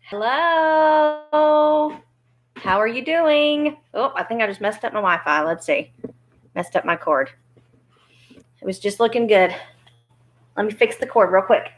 Hello. How are you doing? Oh, I think I just messed up my Wi-Fi. Let's see. Messed up my cord. It was just looking good. Let me fix the cord real quick.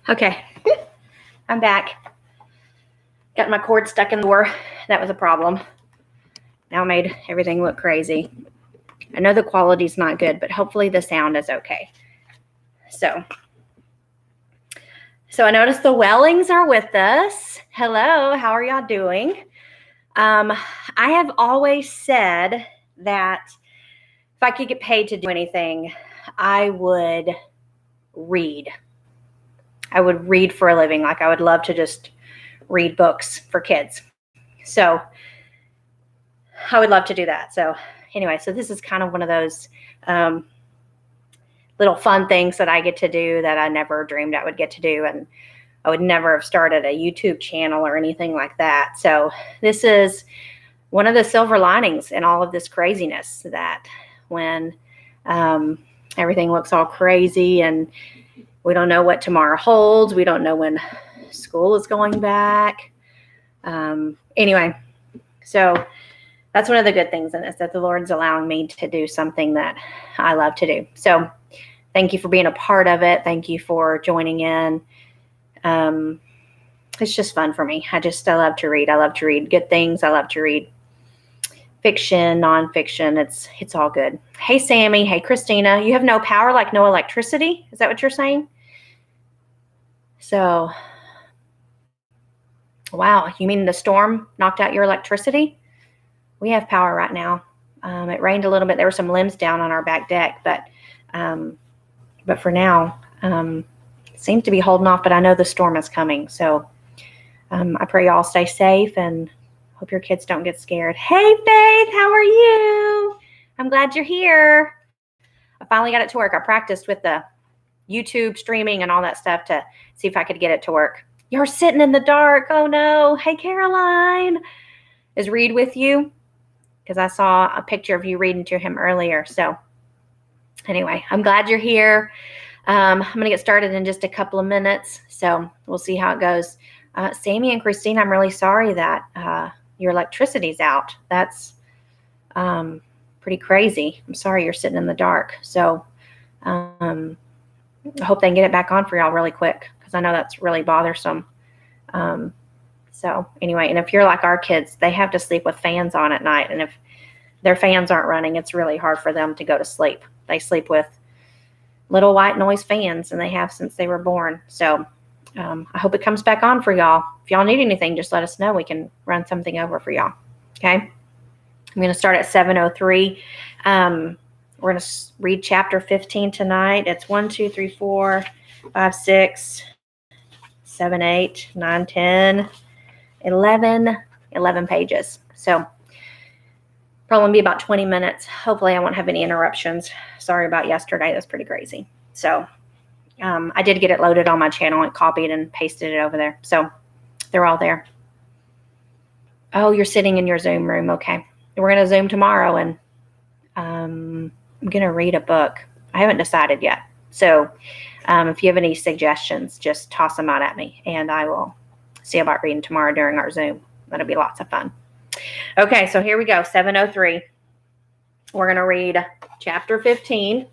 Okay. I'm back. Got my cord stuck in the door. That was a problem. Now made everything look crazy. I know the quality's not good, but hopefully the sound is okay. So I noticed the Wellings are with us. Hello, how are y'all doing? I have always said that if I could get paid to do anything, I would read. I would read for a living. Like I would love to just read books for kids. So I would love to do that. So anyway, so this is kind of one of those little fun things that I get to do that I never dreamed I would get to do. And I would never have started a YouTube channel or anything like that. So this is one of the silver linings in all of this craziness, that when everything looks all crazy and we don't know what tomorrow holds, we don't know when school is going back. Anyway, so that's one of the good things in this, that the Lord's allowing me to do something that I love to do. So thank you for being a part of it. Thank you for joining in. It's just fun for me. I love to read. I love to read good things. I love to read fiction, nonfiction. It's all good. Hey, Sammy. Hey, Christina. You have no power, like no electricity? Is that what you're saying? So, wow. You mean the storm knocked out your electricity? We have power right now. It rained a little bit. There were some limbs down on our back deck, but for now, it seems to be holding off, but I know the storm is coming. So I pray y'all stay safe and hope your kids don't get scared. Hey, Faith, how are you? I'm glad you're here. I finally got it to work. I practiced with the YouTube streaming and all that stuff to see if I could get it to work. You're sitting in the dark. Oh, no. Hey, Caroline. Is Reed with you? Because I saw a picture of you reading to him earlier. So anyway, I'm glad you're here. I'm going to get started in just a couple of minutes. So we'll see how it goes. Sammy and Christine, I'm really sorry that your electricity's out. That's pretty crazy. I'm sorry you're sitting in the dark. So I hope they can get it back on for y'all really quick, because I know that's really bothersome. So anyway, and if you're like our kids, they have to sleep with fans on at night. And if their fans aren't running, it's really hard for them to go to sleep. They sleep with little white noise fans, and they have since they were born. So I hope it comes back on for y'all. If y'all need anything, just let us know. We can run something over for y'all. Okay. I'm going to start at 7:03. We're going to read chapter 15 tonight. It's 1, 2, 3, 4, 5, 6, 7, 8, 9, 10, 11 pages. So probably be about 20 minutes. Hopefully I won't have any interruptions. Sorry about yesterday. That's pretty crazy. So I did get it loaded on my channel and copied and pasted it over there. So they're all there. Oh, you're sitting in your Zoom room. Okay. We're going to Zoom tomorrow, and I'm going to read a book. I haven't decided yet. So if you have any suggestions, just toss them out at me, and I will see about reading tomorrow during our Zoom. That'll be lots of fun. Okay, so here we go, 7:03. We're going to read chapter 15,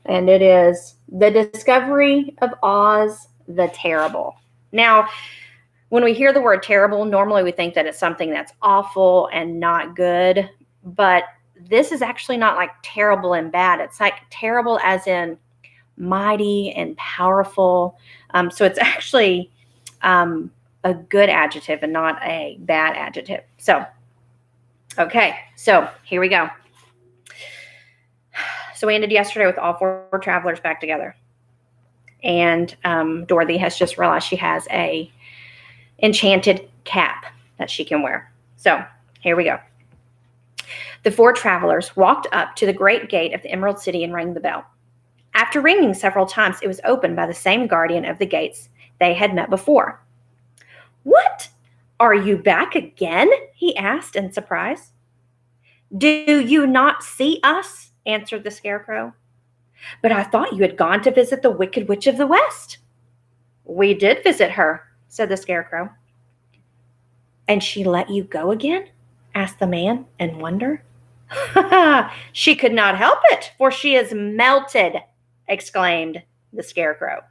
and it is The Discovery of Oz the Terrible. Now, when we hear the word terrible, normally we think that it's something that's awful and not good, but this is actually not like terrible and bad. It's like terrible as in mighty and powerful. So it's actually a good adjective and not a bad adjective. So, okay, so here we go. So we ended yesterday with all four travelers back together. And Dorothy has just realized she has a enchanted cap that she can wear. So here we go. The four travelers walked up to the great gate of the Emerald City and rang the bell. After ringing several times, it was opened by the same guardian of the gates they had met before. "What? Are you back again?" he asked in surprise. "Do you not see us?" answered the Scarecrow. "But I thought you had gone to visit the Wicked Witch of the West." "We did visit her," said the Scarecrow. "And she let you go again?" asked the man in wonder. "She could not help it, for she is melted," exclaimed the Scarecrow.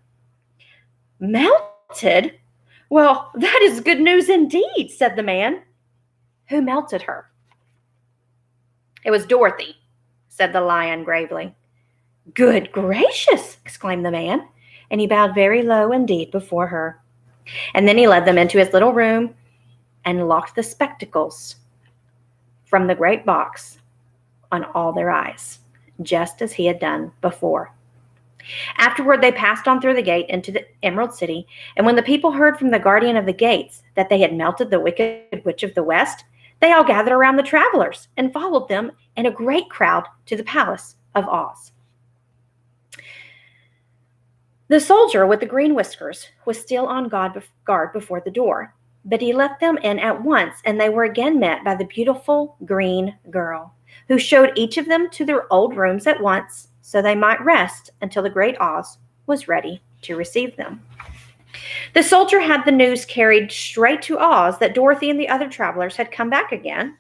"Melted? Well, that is good news indeed," said the man. "Who melted her?" "It was Dorothy," said the lion gravely. "Good gracious!" exclaimed the man, and he bowed very low indeed before her. And then he led them into his little room and locked the spectacles from the great box on all their eyes, just as he had done before. Afterward, they passed on through the gate into the Emerald City, and when the people heard from the guardian of the gates that they had melted the Wicked Witch of the West, they all gathered around the travelers and followed them in a great crowd to the Palace of Oz. The soldier with the green whiskers was still on guard before the door, but he let them in at once, and they were again met by the beautiful green girl, who showed each of them to their old rooms at once, so they might rest until the great Oz was ready to receive them. The soldier had the news carried straight to Oz that Dorothy and the other travelers had come back again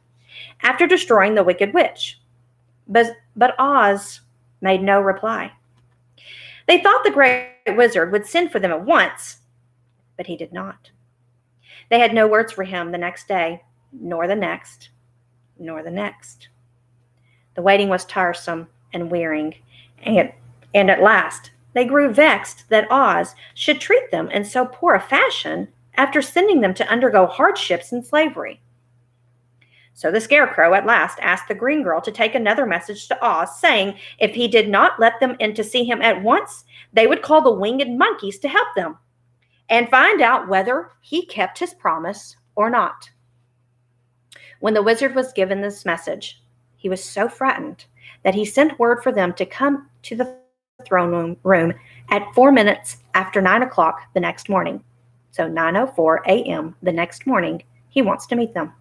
after destroying the Wicked Witch. But Oz made no reply. They thought the Great Wizard would send for them at once, but he did not. They had no words for him the next day, nor the next, nor the next. The waiting was tiresome and wearying, and at last they grew vexed that Oz should treat them in so poor a fashion after sending them to undergo hardships and slavery. So the Scarecrow at last asked the green girl to take another message to Oz, saying if he did not let them in to see him at once, they would call the winged monkeys to help them and find out whether he kept his promise or not. When the wizard was given this message, he was so frightened that he sent word for them to come to the throne room at 4 minutes after 9 o'clock the next morning. So 9:04 a.m. the next morning, he wants to meet them.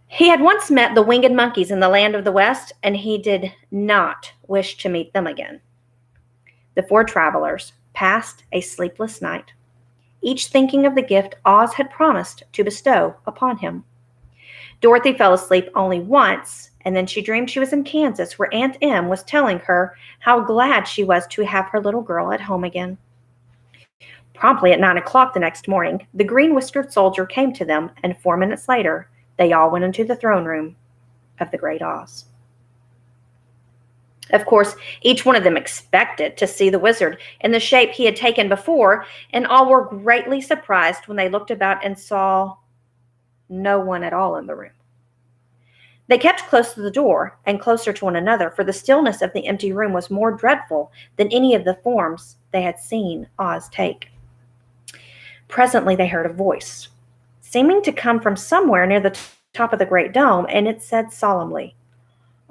He had once met the winged monkeys in the land of the West, and he did not wish to meet them again. The four travelers passed a sleepless night, each thinking of the gift Oz had promised to bestow upon him. Dorothy fell asleep only once, and then she dreamed she was in Kansas, where Aunt Em was telling her how glad she was to have her little girl at home again. Promptly at 9 o'clock the next morning, the green-whiskered soldier came to them, and 4 minutes later, they all went into the throne room of the great Oz. Of course, each one of them expected to see the wizard in the shape he had taken before, and all were greatly surprised when they looked about and saw no one at all in the room. They kept close to the door and closer to one another, for the stillness of the empty room was more dreadful than any of the forms they had seen Oz take. Presently they heard a voice, seeming to come from somewhere near the top of the great dome, and it said solemnly,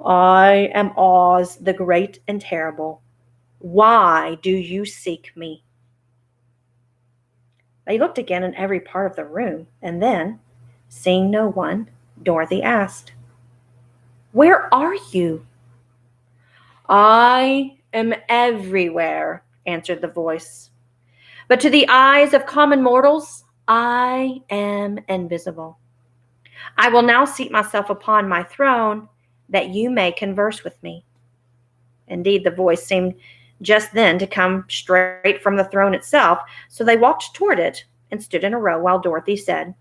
"I am Oz, the great and terrible. Why do you seek me?" They looked again in every part of the room, and then, seeing no one, Dorothy asked, "Where are you?" "I am everywhere," answered the voice. "But to the eyes of common mortals, I am invisible. I will now seat myself upon my throne that you may converse with me." Indeed, the voice seemed just then to come straight from the throne itself, so they walked toward it and stood in a row while Dorothy said,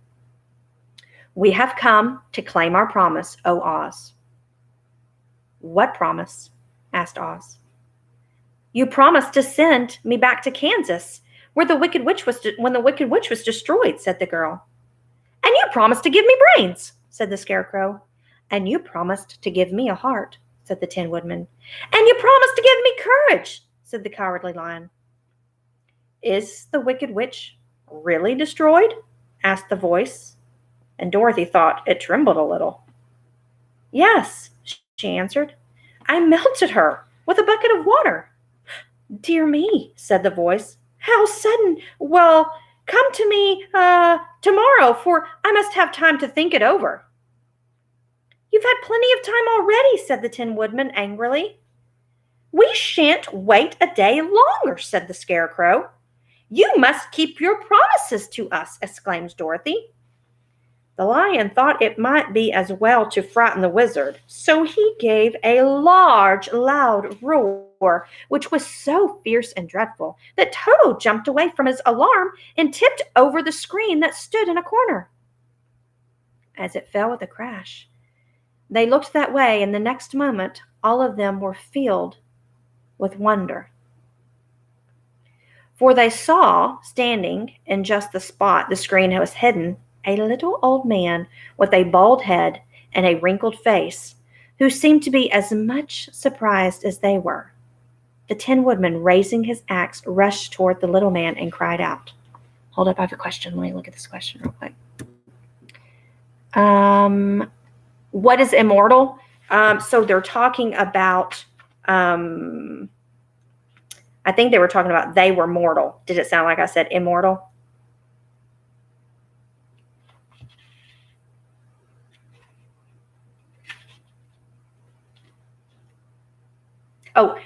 "We have come to claim our promise, O Oz." "What promise?" asked Oz. "You promised to send me back to Kansas, where the Wicked Witch was when the Wicked Witch was destroyed," said the girl. "And you promised to give me brains," said the Scarecrow. "And you promised to give me a heart," said the Tin Woodman. And you promised to give me courage, said the Cowardly Lion. Is the Wicked Witch really destroyed? Asked the voice, and Dorothy thought it trembled a little. Yes, she answered. I melted her with a bucket of water. Dear me, said the voice. How sudden. Well, come to me tomorrow, for I must have time to think it over. You've had plenty of time already, said the Tin Woodman angrily. We shan't wait a day longer, said the Scarecrow. You must keep your promises to us, exclaimed Dorothy. The lion thought it might be as well to frighten the wizard, so he gave a large, loud roar, which was so fierce and dreadful that Toto jumped away from his alarm and tipped over the screen that stood in a corner. As it fell with a crash, they looked that way, and the next moment all of them were filled with wonder. For they saw, standing in just the spot the screen was hidden, a little old man with a bald head and a wrinkled face, who seemed to be as much surprised as they were. The Tin Woodman, raising his axe, rushed toward the little man and cried out. Hold up, I have a question. Let me look at this question real quick. What is immortal? So they're talking about, I think they were talking about they were mortal. Did it sound like I said immortal? Oh,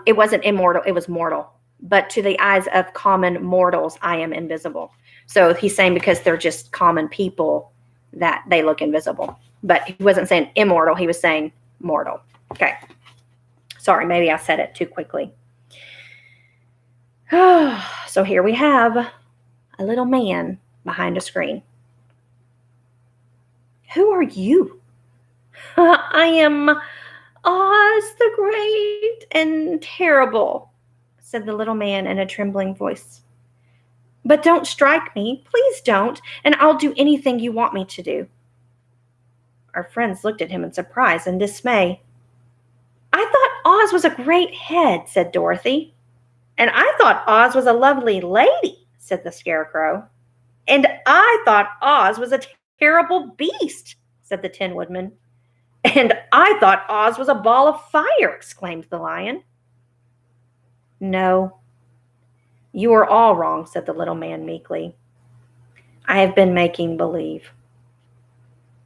it wasn't immortal, it was mortal. But to the eyes of common mortals, I am invisible. So he's saying because they're just common people that they look invisible. But he wasn't saying immortal, he was saying mortal. Okay. Sorry, maybe I said it too quickly. So here we have a little man behind a screen. Who are you? I am Oz the Great and Terrible, said the little man in a trembling voice. But don't strike me, please don't, and I'll do anything you want me to do. Our friends looked at him in surprise and dismay. I thought Oz was a great head, said Dorothy. And I thought Oz was a lovely lady, said the Scarecrow. And I thought Oz was a terrible beast, said the Tin Woodman. And I thought Oz was a ball of fire, exclaimed the lion. No, you are all wrong, said the little man meekly. I have been making believe.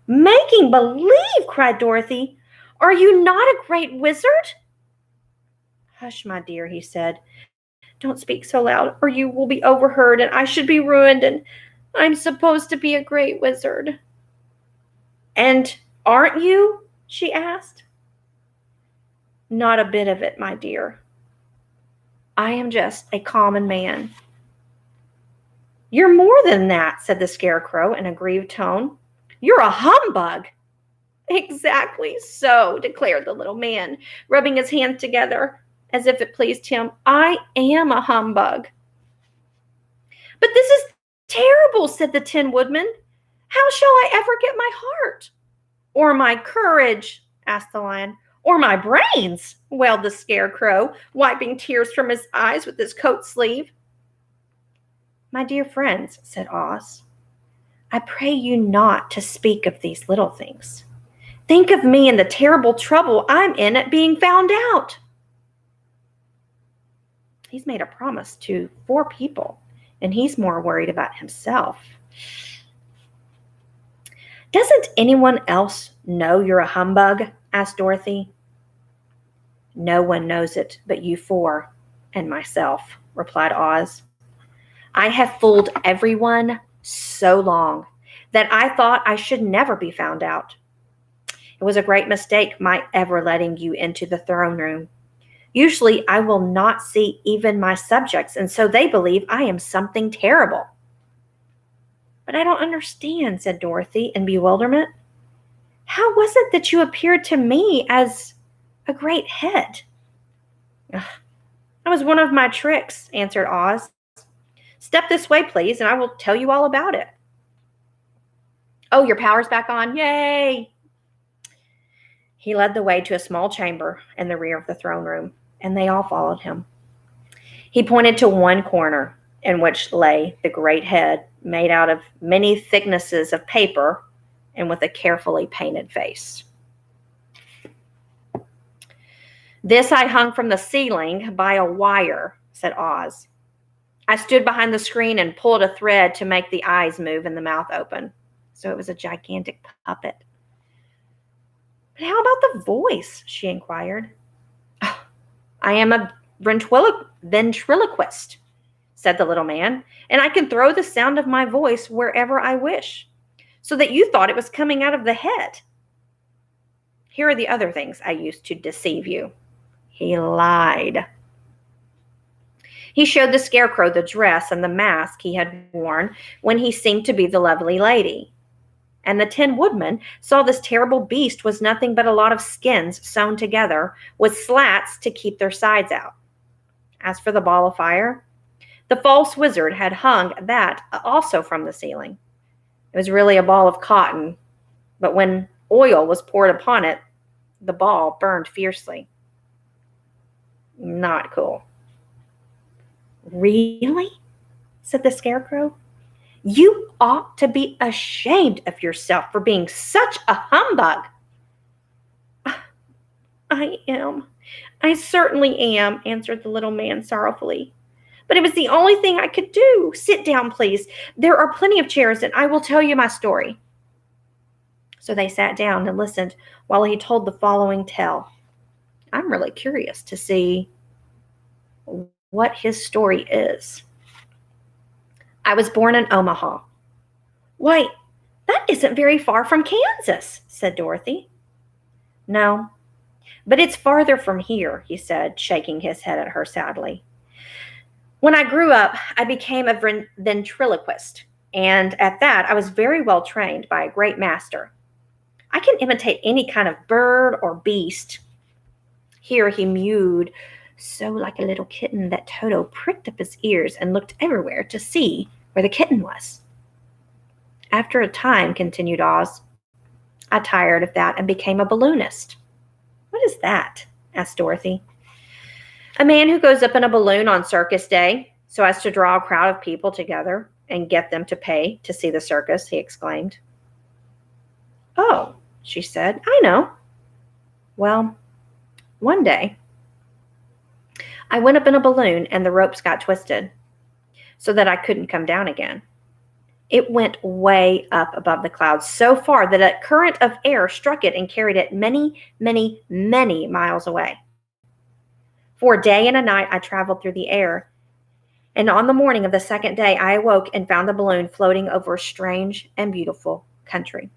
Making believe, cried Dorothy. Are you not a great wizard? Hush, my dear, he said. Don't speak so loud, or you will be overheard, and I should be ruined, and I'm supposed to be a great wizard. And aren't you? She asked. Not a bit of it, my dear. I am just a common man. You're more than that, said the Scarecrow in a grieved tone. You're a humbug. Exactly so, declared the little man, rubbing his hands together as if it pleased him. I am a humbug. But this is terrible, said the Tin Woodman. How shall I ever get my heart? Or my courage, asked the lion. Or my brains, wailed the Scarecrow, wiping tears from his eyes with his coat sleeve. My dear friends, said Oz, I pray you not to speak of these little things. Think of me and the terrible trouble I'm in at being found out. He's made a promise to 4 people, and he's more worried about himself. Doesn't anyone else know you're a humbug? Asked Dorothy. No one knows it but you 4 and myself, replied Oz. I have fooled everyone so long that I thought I should never be found out. It was a great mistake my ever letting you into the throne room. Usually I will not see even my subjects, and so they believe I am something terrible. But I don't understand, said Dorothy in bewilderment. How was it that you appeared to me as a great head? That was one of my tricks, answered Oz. Step this way, please, and I will tell you all about it. Oh, your power's back on. Yay! He led the way to a small chamber in the rear of the throne room, and they all followed him. He pointed to one corner in which lay the great head made out of many thicknesses of paper and with a carefully painted face. "This I hung from the ceiling by a wire," said Oz. "I stood behind the screen and pulled a thread to make the eyes move and the mouth open." So it was a gigantic puppet. "But how about the voice?" she inquired. "Oh, I am a ventriloquist," said the little man, "and I can throw the sound of my voice wherever I wish, so that you thought it was coming out of the head. Here are the other things I used to deceive you." He lied. He showed the Scarecrow the dress and the mask he had worn when he seemed to be the lovely lady. And the Tin Woodman saw this terrible beast was nothing but a lot of skins sewn together with slats to keep their sides out. As for the ball of fire, the false wizard had hung that also from the ceiling. It was really a ball of cotton, but when oil was poured upon it, the ball burned fiercely. Not cool. "Really?" said the Scarecrow. "You ought to be ashamed of yourself for being such a humbug." "I am. I certainly am," answered the little man sorrowfully. "But it was the only thing I could do. Sit down, please. There are plenty of chairs, and I will tell you my story." So they sat down and listened while he told the following tale. I'm really curious to see what his story is. "I was born in Omaha." "Why, that isn't very far from Kansas," said Dorothy. "No, but it's farther from here," he said, shaking his head at her sadly. "When I grew up, I became a ventriloquist, and at that I was very well trained by a great master. I can imitate any kind of bird or beast." Here he mewed so like a little kitten that Toto pricked up his ears and looked everywhere to see where the kitten was. "After a time," continued Oz, "I tired of that and became a balloonist." "What is that?" asked Dorothy. "A man who goes up in a balloon on circus day so as to draw a crowd of people together and get them to pay to see the circus," he exclaimed. "Oh," she said, "I know. Well, one day I went up in a balloon and the ropes got twisted so that I couldn't come down again. It went way up above the clouds, so far that a current of air struck it and carried it many, many, many miles away. For a day and a night I traveled through the air, and on the morning of the second day I awoke and found the balloon floating over a strange and beautiful country.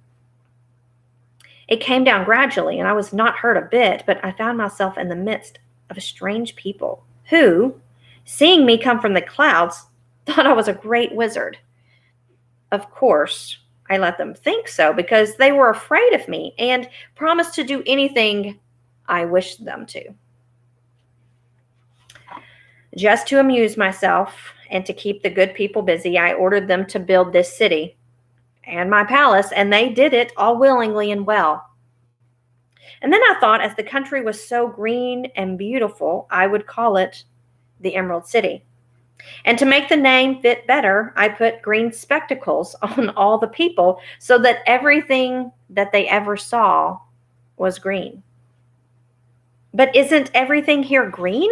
It came down gradually, and I was not hurt a bit, but I found myself in the midst of a strange people who, seeing me come from the clouds, thought I was a great wizard. Of course, I let them think so because they were afraid of me and promised to do anything I wished them to. Just to amuse myself and to keep the good people busy, I ordered them to build this city and my palace, and they did it all willingly and well. And then I thought, as the country was so green and beautiful, I would call it the Emerald City. And to make the name fit better, I put green spectacles on all the people so that everything that they ever saw was green." "But isn't everything here green?"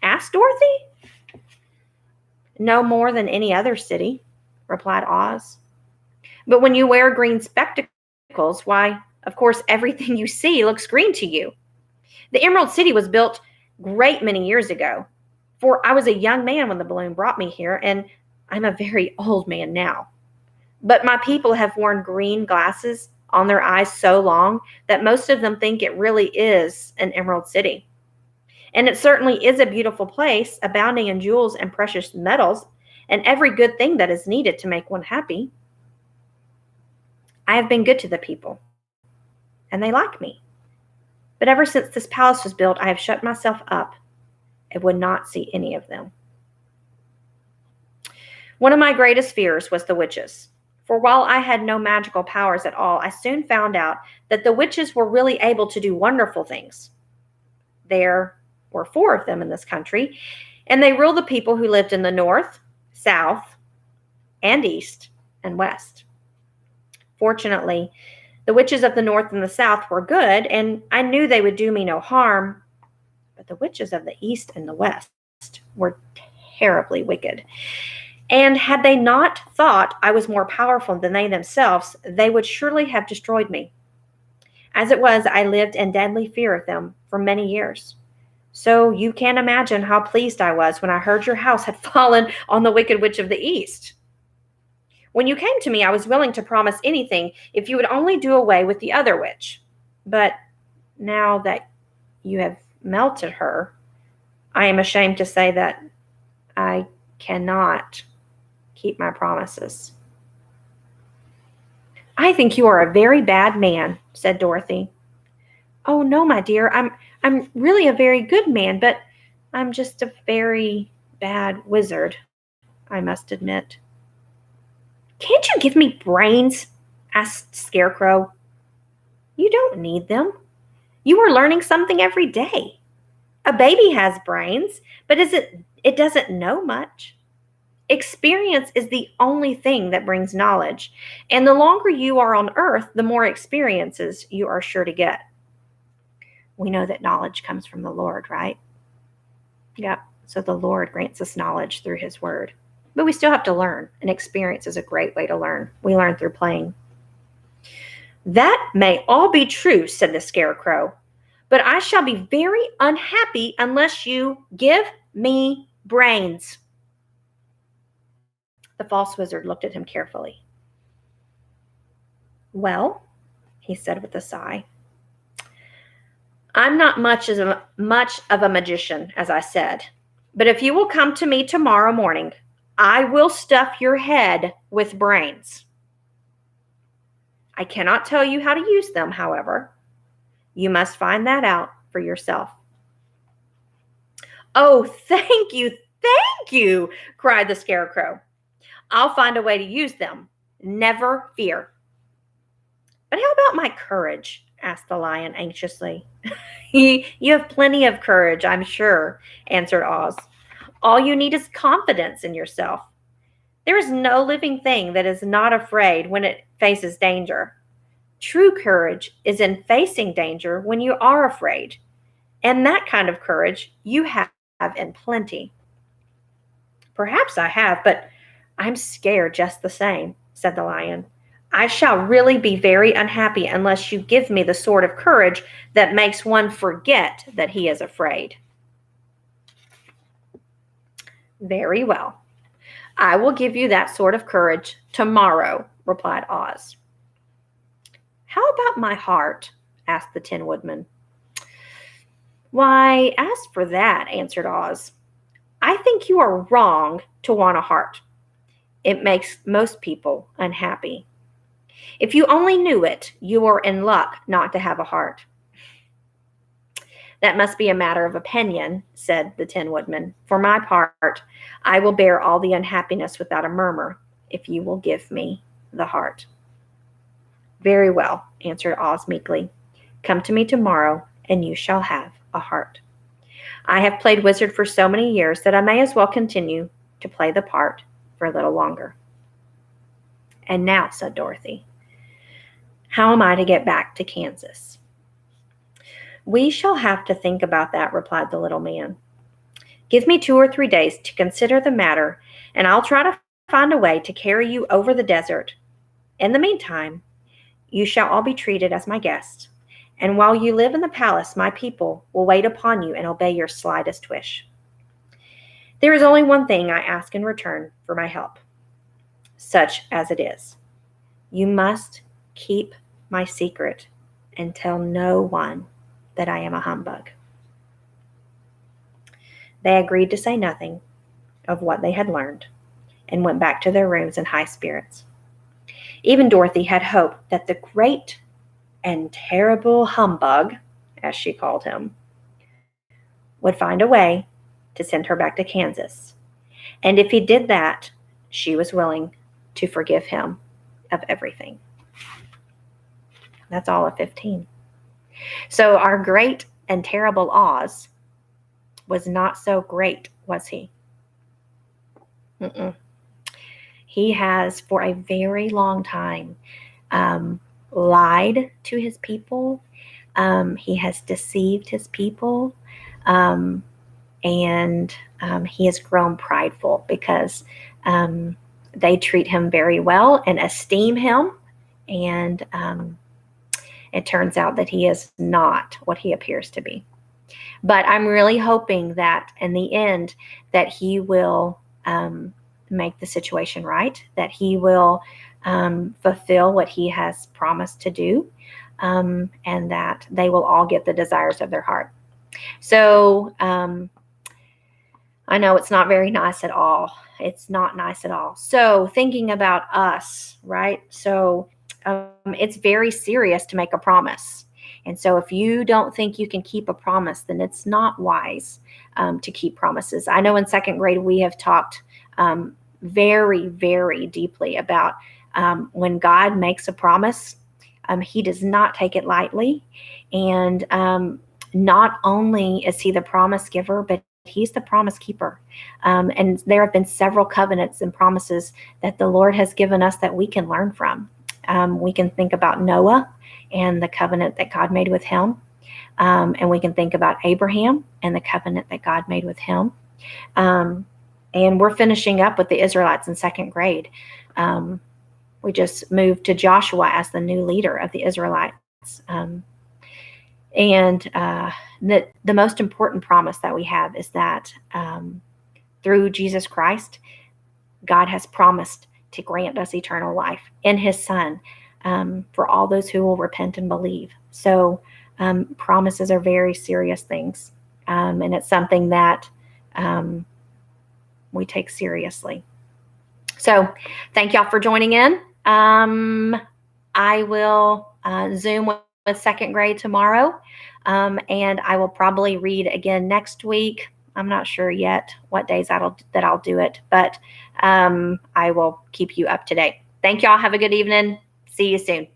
asked Dorothy. "No more than any other city," replied Oz. "But when you wear green spectacles, why, of course, everything you see looks green to you. The Emerald City was built great many years ago, for I was a young man when the balloon brought me here, and I'm a very old man now. But my people have worn green glasses on their eyes so long that most of them think it really is an Emerald City. And it certainly is a beautiful place, abounding in jewels and precious metals, and every good thing that is needed to make one happy. I have been good to the people, and they like me. But ever since this palace was built, I have shut myself up and would not see any of them. One of my greatest fears was the witches, For while I had no magical powers at all, I soon found out that the witches were really able to do wonderful things. There were 4 of them in this country, and they ruled the people who lived in the north, south, and east, and west. Fortunately, the witches of the north and the south were good, and I knew they would do me no harm. But the witches of the east and the west were terribly wicked. And had they not thought I was more powerful than they themselves, they would surely have destroyed me. As it was, I lived in deadly fear of them for many years. So you can imagine how pleased I was when I heard your house had fallen on the wicked witch of the east. When you came to me, I was willing to promise anything if you would only do away with the other witch. But now that you have melted her, I am ashamed to say that I cannot keep my promises. I think you are a very bad man, said Dorothy. Oh, no, my dear, I'm really a very good man, but I'm just a very bad wizard, I must admit. Can't you give me brains? Asked Scarecrow. You don't need them. You are learning something every day. A baby has brains, but it doesn't know much. Experience is the only thing that brings knowledge, and the longer you are on Earth, the more experiences you are sure to get. We know that knowledge comes from the Lord, right? Yep. So the Lord grants us knowledge through his word. But we still have to learn, and experience is a great way to learn. We learn through playing. That may all be true, said the Scarecrow, but I shall be very unhappy unless you give me brains. The false wizard looked at him carefully. Well, he said with a sigh, I'm not much of a magician, as I said, but if you will come to me tomorrow morning, I will stuff your head with brains. I cannot tell you how to use them, however. You must find that out for yourself. Oh, thank you, cried the Scarecrow. I'll find a way to use them. Never fear. But how about my courage? Asked the Lion anxiously. You have plenty of courage, I'm sure, answered Oz. All you need is confidence in yourself. There is no living thing that is not afraid when it faces danger. True courage is in facing danger when you are afraid. And that kind of courage you have in plenty. Perhaps I have, but I'm scared just the same, said the Lion. I shall really be very unhappy unless you give me the sort of courage that makes one forget that he is afraid. Very well. I will give you that sort of courage tomorrow, replied Oz. How about my heart? Asked the Tin Woodman. Why, as for that, answered Oz, I think you are wrong to want a heart. It makes most people unhappy. If you only knew it, you are in luck not to have a heart. That must be a matter of opinion, said the Tin Woodman. For my part, I will bear all the unhappiness without a murmur, if you will give me the heart. Very well, answered Oz meekly. Come to me tomorrow, and you shall have a heart. I have played wizard for so many years that I may as well continue to play the part for a little longer. And now, said Dorothy, how am I to get back to Kansas? We shall have to think about that, replied the little man. Give me 2 or 3 days to consider the matter, and I'll try to find a way to carry you over the desert. In the meantime, you shall all be treated as my guests, and while you live in the palace, my people will wait upon you and obey your slightest wish. There is only one thing I ask in return for my help, such as it is. You must keep my secret and tell no one that I am a humbug. They agreed to say nothing of what they had learned and went back to their rooms in high spirits. Even Dorothy had hoped that the great and terrible humbug, as she called him, would find a way to send her back to Kansas. And if he did that, she was willing to forgive him of everything. That's all of 15. So our great and terrible Oz was not so great, was he? Mm-mm. He has, for a very long time, lied to his people. He has deceived his people. And he has grown prideful because they treat him very well and esteem him. And it turns out that he is not what he appears to be. But I'm really hoping that in the end that he will make the situation right, that he will fulfill what he has promised to do, and that they will all get the desires of their heart. So I know it's not very nice at all. It's not nice at all. So thinking about us, right? So it's very serious to make a promise. And so if you don't think you can keep a promise, then it's not wise to keep promises. I know in second grade we have talked very, very deeply about when God makes a promise, he does not take it lightly. And not only is he the promise giver, but he's the promise keeper. And there have been several covenants and promises that the Lord has given us that we can learn from. We can think about Noah and the covenant that God made with him. And we can think about Abraham and the covenant that God made with him. And we're finishing up with the Israelites in second grade. We just moved to Joshua as the new leader of the Israelites. And the most important promise that we have is that through Jesus Christ, God has promised to grant us eternal life in his Son for all those who will repent and believe. So promises are very serious things. And it's something that we take seriously. So thank y'all for joining in. I will Zoom with second grade tomorrow. And I will probably read again next week. I'm not sure yet what days that I'll do it, but I will keep you up to date. Thank y'all. Have a good evening. See you soon.